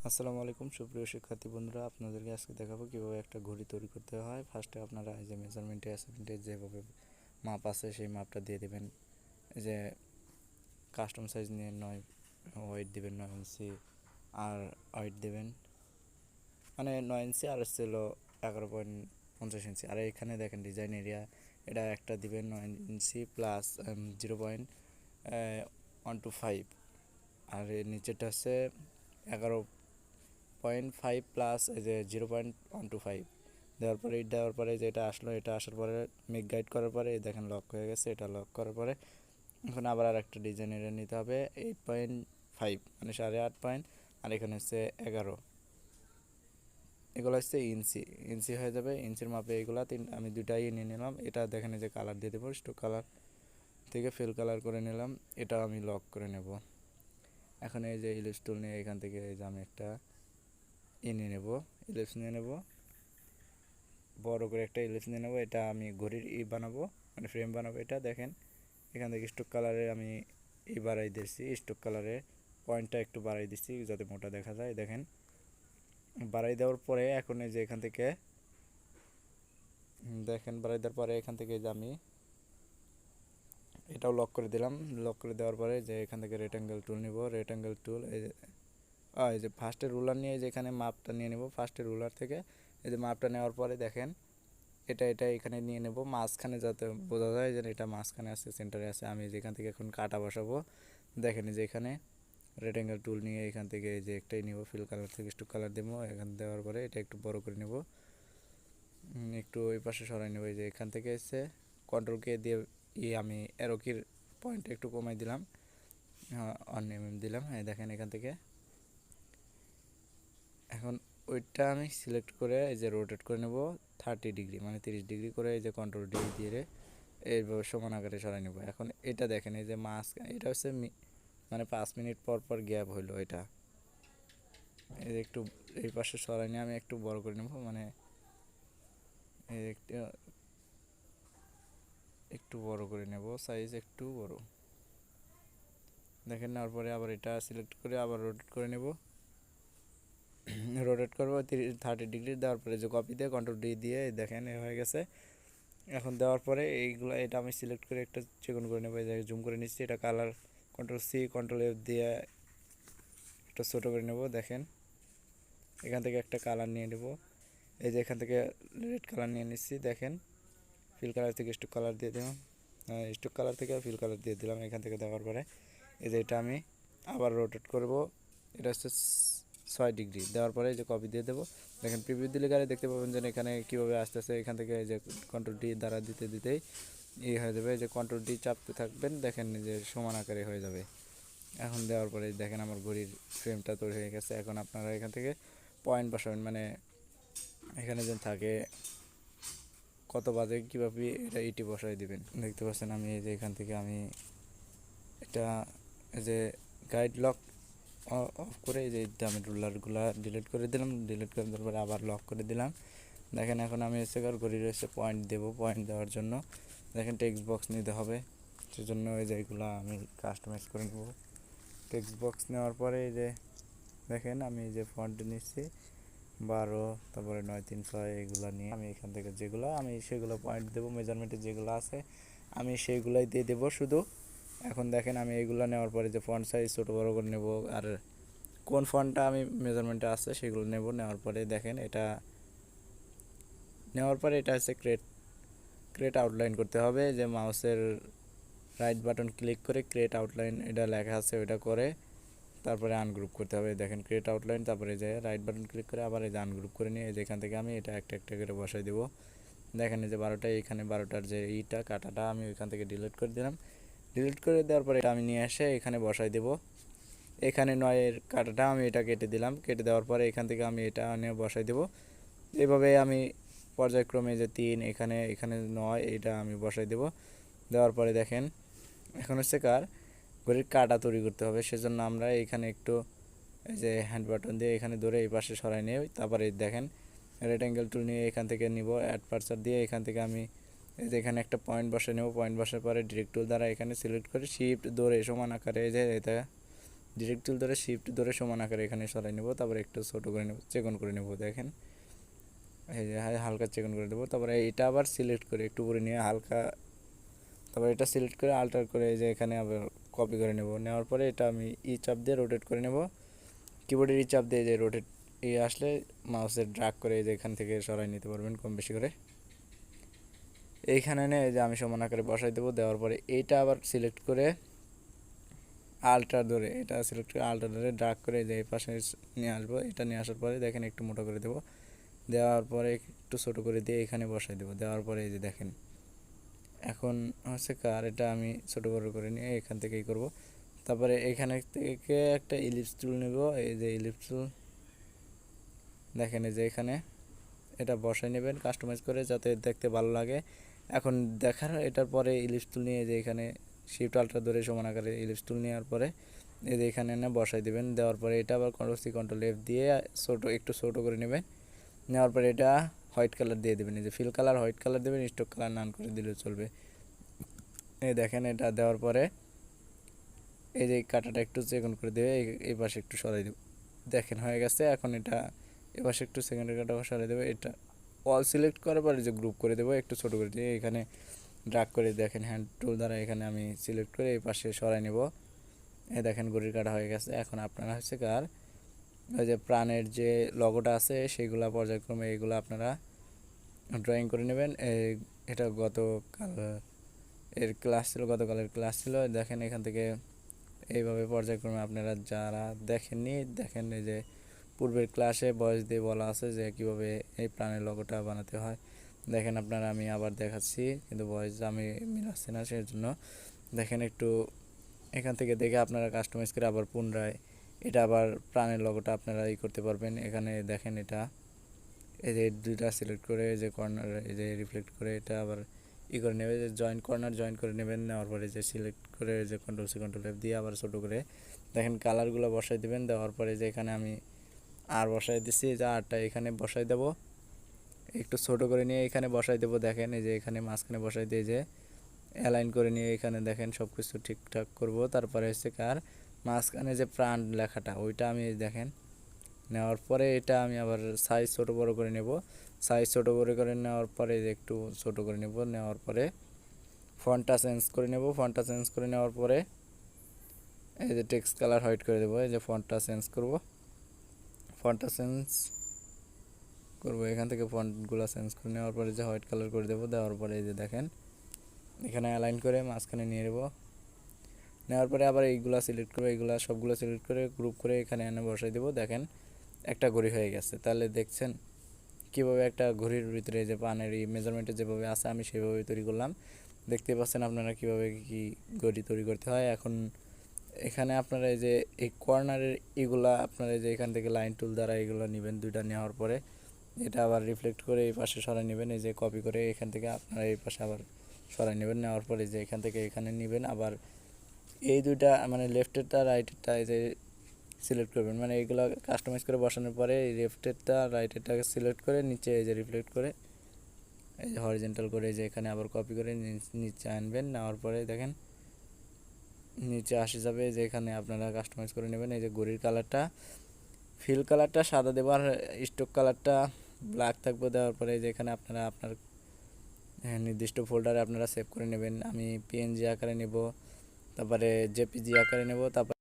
আসসালামু আলাইকুম সুপ্রিয় শিক্ষার্থী বন্ধুরা, আপনাদেরকে আজকে দেখাবো কিভাবে একটা ঘড়ি তৈরি করতে হয়। ফার্স্টে আপনারা এই যে মেজারমেন্টে যেভাবে মাপ আছে সেই মাপটা দিয়ে দেবেন। এই যে কাস্টম সাইজ নিয়ে 9 ওয়েট দেবেন, 9 ইঞ্চি আর ওয়েট দেবেন, মানে 9 ইঞ্চি আর ছিল 11.50 ইঞ্চি। আর এখানে দেখেন ডিজাইন এরিয়া, এটা একটা দিবেন 9 ইঞ্চি প্লাস 0.125, আর এর নিচেটা হচ্ছে 11.5 প্লাস এই যে 0.125 দেওয়ার পরে দেওয়ার পরে যে এটা আসলো, এটা আসার পরে মেক গাইড করার পরে দেখেন লক হয়ে গেছে। এটা লক করার পরে এখন আবার আর একটা ডিজাইন এটা নিতে হবে 8.5 মানে 8.5 আর এখানে হচ্ছে 11, এগুলো হচ্ছে ইঞ্চি ইঞ্চি হয়ে যাবে। ইঞ্চির মাপে এগুলো আমি দুটাই নিয়ে নিলাম। এটা দেখেন যে কালার দিয়ে দেবো, স্টোক কালার থেকে ফিল কালার করে নিলাম। এটা আমি লক করে নেব। এখন এই যে ইলিপস টুল নিয়ে এখান থেকে এই যে আমি একটা নিয়ে নেব, ইলিপস নিয়ে নেব, বড় করে একটা ইলিপস নিয়ে নেব। এটা আমি ঘড়ির বানাবো, মানে ফ্রেম বানাবো। এটা দেখেন এখান থেকে স্টোক কালারে আমি বাড়াই দিচ্ছি, স্টোক কালারে পয়েন্টটা একটু বাড়াই দিচ্ছি যাতে মোটা দেখা যায়। দেখেন বাড়াই দেওয়ার পরে এখন এই যে এখান থেকে দেখেন বাড়াই দেওয়ার পরে এখান থেকে যে আমি এটাও লক করে দিলাম। লক করে দেওয়ার পরে যে এখান থেকে রেক্ট্যাঙ্গেল টুল নিব, রেক্ট্যাঙ্গেল টুল এই যে ফার্স্টের রুলার নিয়ে যে এখানে মাপটা নিয়ে নেব। ফার্স্টের রুলার থেকে এই যে মাপটা নেওয়ার পরে দেখেন এটা এখানে নিয়ে নেব, মাঝখানে যাতে বোঝা যায় যে এটা মাঝখানে আছে, সেন্টারে আছে। আমি যেখান থেকে এখন কাটা বসাবো, দেখেন যে এখানে রেক্ট্যাঙ্গেল টুল নিয়ে এখান থেকে এই যে একটাই নিব, ফিল কালার থেকে স্টোক কালার দেবো। এখান দেওয়ার পরে এটা একটু বড় করে নেব, একটু ওই পাশে সরাই নেব। এই যে এখান থেকে এসে কন্ট্রোল কে দিয়ে আমি অ্যারোকির পয়েন্টটা একটু কমাই দিলাম, 1 mm দিলাম। এই দেখেন এখান থেকে এখন ওইটা আমি সিলেক্ট করে এই যে রোটেট করে নেব 30 ডিগ্রি, মানে 30 ডিগ্রি করে এই যে কন্ট্রোল ডি দিয়ে এইভাবে সমান আকারে সরাই নেব। এখন এটা দেখেন এই যে এটা হচ্ছে মানে 5 মিনিট পর পর গ্যাপ হইলো। এটা এই যে একটু এই পাশে সরাই নিয়ে আমি একটু বড় করে নেব, মানে একটু বড় করে নেব, সাইজ একটু বড়। দেখেন নেওয়ার পরে আবার এটা সিলেক্ট করে আবার রোটেট করে নেব, রোটেট করবো 30 ডিগ্রি। দেওয়ার পরে যে কপি দিয়ে কন্ট্রোল ডি দিয়ে দেখেন এ হয়ে গেছে। এখন দেওয়ার পরে এইগুলো এটা আমি সিলেক্ট করে একটা চিকন করে নেবো, এই জুম করে নিচ্ছি। এটা colour control C control F দিয়ে একটা ছোটো করে নেব। দেখেন এখান থেকে একটা কালার নিয়ে নেব, এই যে এখান থেকে রেড কালার নিয়ে নিচ্ছি। দেখেন ফিল কালার থেকে স্টোক কালার দিয়ে দিলাম, স্টোক কালার থেকে ফিল কালার দিয়ে দিলাম। এখান থেকে দেওয়ার পরে এই যে এটা আমি আবার রোটেট করব, এটা হচ্ছে 6 ডিগ্রি। দেওয়ার পরে এই যে কপি দিয়ে দেবো। দেখেন প্রিভিউ দিলে গাড়ি দেখতে পাবেন যে এখানে কীভাবে আসতেছে। এখান থেকে এই যে কন্ট্রোল ডি দ্বারা দিতে দিতেই হয়ে যাবে, যে কন্ট্রোল ডি চাপতে থাকবেন, দেখেন যে সমান আকারে হয়ে যাবে। এখন দেওয়ার পরে দেখেন আমার ঘড়ির ফ্রেমটা তৈরি হয়ে গেছে। এখন আপনারা এখান থেকে পয়েন্ট বসাবেন, মানে এখানে যে থাকে কত বাজে কীভাবে এটা ইটি বসাই দিবেন। দেখতে পাচ্ছেন আমি এই যে এখান থেকে আমি এটা এই যে গাইড লক অফ করে এই যে আমি রুলারগুলো ডিলিট করে দিলাম। ডিলিট করে দেওয়ার পরে আবার লক করে দিলাম। দেখেন এখন আমি এসে ঘড়ি রয়েছে পয়েন্ট দেবো। পয়েন্ট দেওয়ার জন্য দেখেন টেক্সট বক্স নিতে হবে, সেজন্য এই যে এগুলো আমি কাস্টমাইজ করে নেব। টেক্সট বক্স নেওয়ার পরে এই যে দেখেন আমি এই যে ফন্ট নিচ্ছি 12, তারপরে 936 এগুলো নিয়ে আমি এখান থেকে যেগুলো আমি সেগুলো পয়েন্ট দেবো, মেজারমেন্টে যেগুলো আছে আমি সেইগুলাই দিয়ে দেবো শুধু। এখন দেখেন আমি এইগুলো নেওয়ার পরে যে ফন্ট সাইজ ছোটো বড়ো করে নেব, আর কোন ফন্টটা আমি মেজারমেন্টে আছে সেগুলো নেব। নেওয়ার পরে দেখেন এটা নেওয়ার পরে এটা হচ্ছে ক্রিয়েট আউটলাইন করতে হবে। যে মাউসের রাইট বাটন ক্লিক করে ক্রিয়েট আউটলাইন এটা লেখা আছে ওইটা করে তারপরে আনগ্রুপ করতে হবে। দেখেন ক্রিয়েট আউটলাইন, তারপরে যে রাইট বাটন ক্লিক করে আবার এই যে আনগ্রুপ করে নিয়ে যেখান থেকে আমি এটা একটা একটা করে বসাই দেবো। দেখেন এই যে 12টা, এখানে 12টার যে কাটাটা আমি ওইখান থেকে ডিলিট করে দিলাম। ডিলিট করে দেওয়ার পরে এটা আমি নিয়ে এসে এখানে বসাই দেবো। এখানে 9-এর কাটাটা আমি এটা কেটে দিলাম। কেটে দেওয়ার পরে এখান থেকে আমি এটা নিয়ে বসাই দেবো। এইভাবে আমি পর্যায়ক্রমে যে 3, এখানে 9 এটা আমি বসাই দেবো। দেওয়ার পরে দেখেন এখন হচ্ছে ঘড়ির কাটা তৈরি করতে হবে। সেজন্য আমরা এখানে একটু এই যে হ্যান্ড বাটন দিয়ে এখানে ধরে এই পাশে সরাই নিয়ে তারপরে দেখেন রেক্ট্যাঙ্গেল টুল নিয়ে এখান থেকে নিব, অ্যাড পার্সার দিয়ে এখান থেকে আমি এই যে এখানে একটা পয়েন্ট বসে নেব। পয়েন্ট বসার পরে ডিরেক্ট টুল দ্বারা এখানে সিলেক্ট করে শিফট ধরে সমান আকারে এই যে এটা ডিরেক্ট টুল ধরে শিফট ধরে সমান আকারে এখানে সরাই নেব, তারপরে একটু ছোটো করে নেব, চেকন করে নেব। দেখেন এই যে হালকা চেকন করে দেবো। তারপরে এটা আবার সিলেক্ট করে একটু করে নিয়ে হালকা, তারপরে এটা সিলেক্ট করে আল্টার করে এই যে এখানে আবার কপি করে নেব। নেওয়ার পরে এটা আমি চাপ দিয়ে রোটেট করে নেব। কিবোর্ডের চাপ দিয়ে যে রোটেট আসলে মাউসের ড্রাগ করে এই যে এখান থেকে সরাই নিতে পারবেন কম বেশি করে। এইখানে এই যে আমি সমান আকারে বসাই দেবো। দেওয়ার পরে এইটা আবার সিলেক্ট করে আল্টার ধরে, এটা সিলেক্ট করে আল্টার ধরে ড্রাগ করে যে এই পাশে নিয়ে আসবো। এটা নিয়ে আসার পরে দেখেন একটু মোটা করে দেবো। দেওয়ার পরে একটু ছোটো করে দিয়ে এখানে বসাই দেবো। দেওয়ার পরে এই যে দেখেন এখন হচ্ছে কার, এটা আমি ছোটো বড়ো করে নিয়ে এখান থেকেই করব। তারপরে এখানে থেকে একটা ইলিপস টুল নেব। এই যে ইলিপস টুল দেখেন এই যে এখানে এটা বসাই নেবেন কাস্টমাইজ করে যাতে দেখতে ভালো লাগে। এখন দেখার এটার পরে ইলিপস টুল নিয়ে যে এখানে শিফট আল্ট্রা ধরে সমান আকারে ইলিপস টুল নেওয়ার পরে এই যে এখানে এনে বসাই দেবেন। দেওয়ার পরে এটা আবার কন্ট্রোল সি কন্ট্রোল এফ দিয়ে একটু ছোটো করে নেবেন। নেওয়ার পরে এটা হোয়াইট কালার দিয়ে দেবেন। এই যে ফিল কালার হোয়াইট কালার দেবেন, স্টক কালার নান করে দিলেও চলবে। এই দেখেন এটা দেওয়ার পরে এই যে কাটাটা একটু চেকন করে দেবে, এই পাশে একটু সরাই দেবে। দেখেন হয়ে গেছে। এখন এটা এ পাশে একটু সেকেন্ডের কাটা সরাই দেবে। এটা অল সিলেক্ট করার পরে যে গ্রুপ করে দেবো, একটু ছোটো করে দিয়ে এখানে ড্রাগ করে দেখেন হ্যান্ড টুল দ্বারা এখানে আমি সিলেক্ট করে এই পাশে সরাই নেব। এই দেখেন ঘড়ির কাটা হয়ে গেছে। এখন আপনারা হচ্ছে কার ওই যে প্রাণের যে লগোটা আছে সেইগুলা পর্যায়ক্রমে এইগুলো আপনারা ড্রয়িং করে নেবেন। এটা গতকাল এর ক্লাস ছিল, গতকালের ক্লাস ছিল। দেখেন এখান থেকে এইভাবে পর্যায়ক্রমে আপনারা যারা দেখেননি দেখেন, এই যে পূর্বের ক্লাসে ভয়েস দিয়ে বলা আছে যে কীভাবে এই প্রাণের লগোটা বানাতে হয়। দেখেন আপনারা আমি আবার দেখাচ্ছি, কিন্তু ভয়েস আমি মিলাচ্ছি না, সেই জন্য দেখেন একটু এখান থেকে দেখে আপনারা কাস্টমাইজ করে আবার পুনরায় এটা আবার প্রাণের লগোটা আপনারা করতে পারবেন। এখানে দেখেন এটা এই যে দুইটা সিলেক্ট করে যে কর্নার এই যে রিফ্লেক্ট করে এটা আবার করে নেবে, যে জয়েন্ট কর্নার জয়েন করে নেবেন। নেওয়ার পরে যে সিলেক্ট করে যে কন্ট্রোল সি কন্ট্রোল এফ দিয়ে আবার ছোটো করে দেখেন কালারগুলো বসাই দেবেন। দেওয়ার পরে যে এখানে আমি আর বসাই দিচ্ছি, যে আরটা এখানে বসাই দেবো, একটু ছোটো করে নিয়ে এখানে বসাই দেবো। দেখেন এই যে এখানে মাঝখানে বসাই দিয়ে যে অ্যালাইন করে নিয়ে এখানে দেখেন সব কিছু ঠিকঠাক করব। তারপরে হচ্ছে কার মাঝখানে যে প্রাণ লেখাটা ওইটা আমি দেখেন নেওয়ার পরে এটা আমি আবার সাইজ ছোটো বড়ো করে নেব। সাইজ ছোটো বড়ো করে নেওয়ার পরে একটু ছোটো করে নেব। নেওয়ার পরে ফন্টটা চেঞ্জ করে নেব। ফন্টটা চেঞ্জ করে নেওয়ার পরে এই যে টেক্সট কালার হোয়াইট করে দেবো। এই যে ফন্টটা চেঞ্জ করব, ফন্টটা চেঞ্জ করব এখান থেকে ফন্টগুলো চেঞ্জ করে নেওয়ার পরে যে হোয়াইট কালার করে দেবো। দেওয়ার পরে এই যে দেখেন এখানে অ্যালাইন করে মাঝখানে নিয়ে নেব। নেওয়ার পরে আবার এইগুলা সিলেক্ট করবো, এইগুলা সবগুলো সিলেক্ট করে গ্রুপ করে এখানে এনে বসাই দেবো। দেখেন একটা ঘড়ি হয়ে গেছে। তাহলে দেখছেন কীভাবে একটা ঘড়ির ভিতরে যে পানের এই মেজারমেন্টে যেভাবে আছে আমি সেভাবে তৈরি করলাম। দেখতে পাচ্ছেন আপনারা কীভাবে কী ঘড়ি তৈরি করতে হয়। এখন এখানে আপনারা এই যে এই কর্নারের এগুলা আপনারা যে এখান থেকে লাইন টুল দ্বারা এগুলো নেবেন। দুইটা নেওয়ার পরে এটা আবার রিফ্লেক্ট করে এই পাশে সরাই নেবেন। এই যে কপি করে এখান থেকে আপনারা এই পাশে আবার সরাই নেবেন। নেওয়ার পরে যে এখান থেকে এখানে নেবেন। আবার এই দুইটা মানে লেফটেরটা রাইটেরটা এই যে সিলেক্ট করবেন, মানে এইগুলো কাস্টমাইজ করে বসানোর পরে এই লেফটেরটা রাইটেরটাকে সিলেক্ট করে নিচে এই যে রিফ্লেক্ট করে এই যে হরিজেন্টাল করে যে এখানে আবার কপি করে নিচে আনবেন। নেওয়ার পরে দেখেন নিচে আসে যাবে, যে এখানে আপনারা কাস্টমাইজ করে নেবেন। এই যে ঘড়ির কালারটা ফিল কালারটা সাদা দেবো, আর স্টক কালারটা ব্ল্যাক থাকবে। দেওয়ার পরে যে এখানে আপনারা আপনার নির্দিষ্ট ফোল্ডারে আপনারা সেভ করে নেবেন। আমি পিএনজি আকারে নেব, তারপরে জেপিজি আকারে নেব, তারপরে